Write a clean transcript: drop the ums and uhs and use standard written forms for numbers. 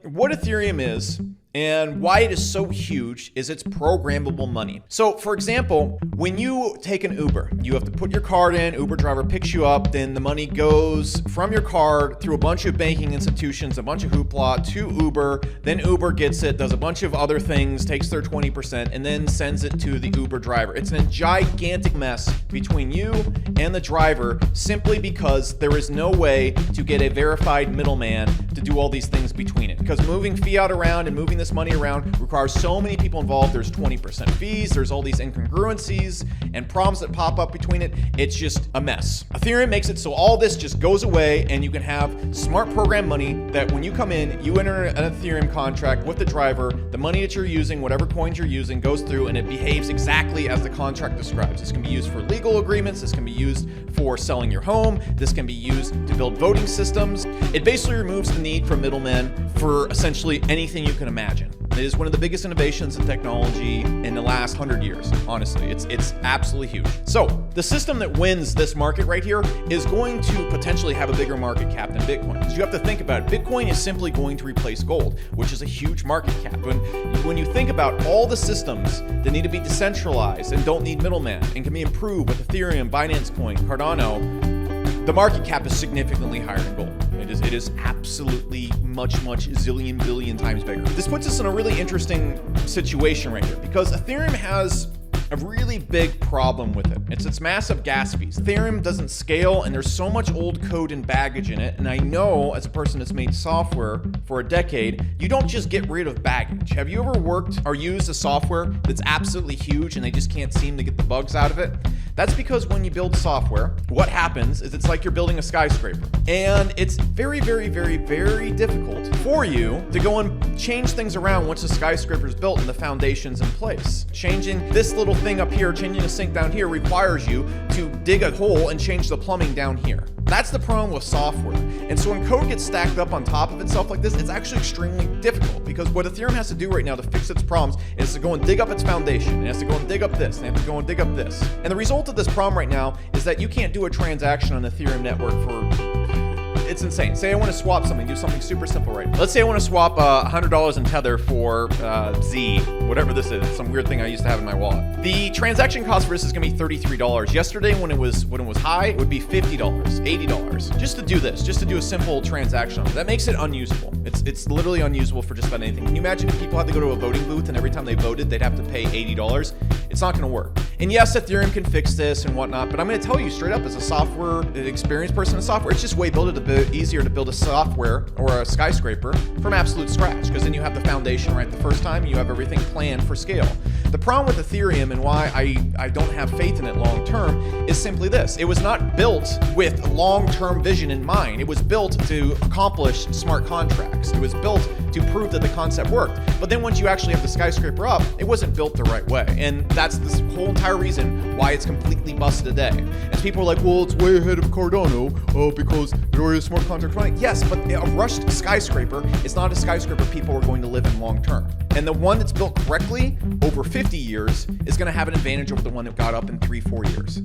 what Ethereum is and why it is so huge is it's programmable money. So for example, when you take an Uber, you have to put your card in, Uber driver picks you up, then the money goes from your card through a bunch of banking institutions, a bunch of hoopla to Uber, then Uber gets it, does a bunch of other things, takes their 20%, and then sends it to the Uber driver. It's a gigantic mess between you and the driver simply because there is no way to get a verified middleman to do all these things between it. Because moving fiat around and moving this money around requires so many people involved. There's 20% fees, there's all these incongruencies and problems that pop up between it. It's just a mess. Ethereum makes it so all this just goes away and you can have smart program money that when you come in, you enter an Ethereum contract with the driver, the money that you're using, whatever coins you're using, goes through and it behaves exactly as the contract describes. This can be used for legal agreements, this can be used for selling your home, this can be used to build voting systems. It basically removes the need for middlemen for essentially anything you can imagine. It is one of the biggest innovations in technology in the last 100 years, honestly. It's absolutely huge. So the system that wins this market right here is going to potentially have a bigger market cap than Bitcoin. Because you have to think about it. Bitcoin is simply going to replace gold, which is a huge market cap. When you think about all the systems that need to be decentralized and don't need middlemen and can be improved with Ethereum, Binance Coin, Cardano, the market cap is significantly higher than gold. It is absolutely much zillion billion times bigger. This puts us in a really interesting situation right here because Ethereum has a really big problem with it. It's its massive gas fees. Ethereum doesn't scale and there's so much old code and baggage in it. And I know as a person that's made software for a decade, you don't just get rid of baggage. Have you ever worked or used a software that's absolutely huge and they just can't seem to get the bugs out of it? That's because when you build software, what happens is it's like you're building a skyscraper. And it's very difficult for you to go and change things around once the skyscraper is built and the foundation's in place. Changing this little thing up here, changing a sink down here requires you to dig a hole and change the plumbing down here. That's the problem with software. And so when code gets stacked up on top of itself like this, it's actually extremely difficult because what Ethereum has to do right now to fix its problems is to go and dig up its foundation. It has to go and dig up this, and it has to go and dig up this. And the result of this problem right now is that you can't do a transaction on the Ethereum network for... It's insane. Say I want to swap something, do something super simple right now. Let's say I want to swap $100 in Tether for Z, whatever this is, some weird thing I used to have in my wallet. The transaction cost for this is going to be $33. Yesterday when it was high, it would be $50, $80. Just to do this, just to do a simple transaction. That makes it unusable. It's literally unusable for just about anything. Can you imagine if people had to go to a voting booth and every time they voted, they'd have to pay $80? It's not going to work. And yes, Ethereum can fix this and whatnot, but I'm going to tell you straight up as a software experienced person in software, it's just way easier to build a software or a skyscraper from absolute scratch because then you have the foundation right the first time, you have everything planned for scale. The problem with Ethereum and why I don't have faith in it long term is simply this. It was not built with long-term vision in mind. It was built to accomplish smart contracts. It was built to prove that the concept worked. But then once you actually have the skyscraper up, it wasn't built the right way. And that's the whole entire reason why it's completely busted today. And people are like, well, it's way ahead of Cardano because there already is smart contracts running. Yes, but a rushed skyscraper is not a skyscraper people are going to live in long term. And the one that's built correctly over 50 years is going to have an advantage over the one that got up in 3-4 years.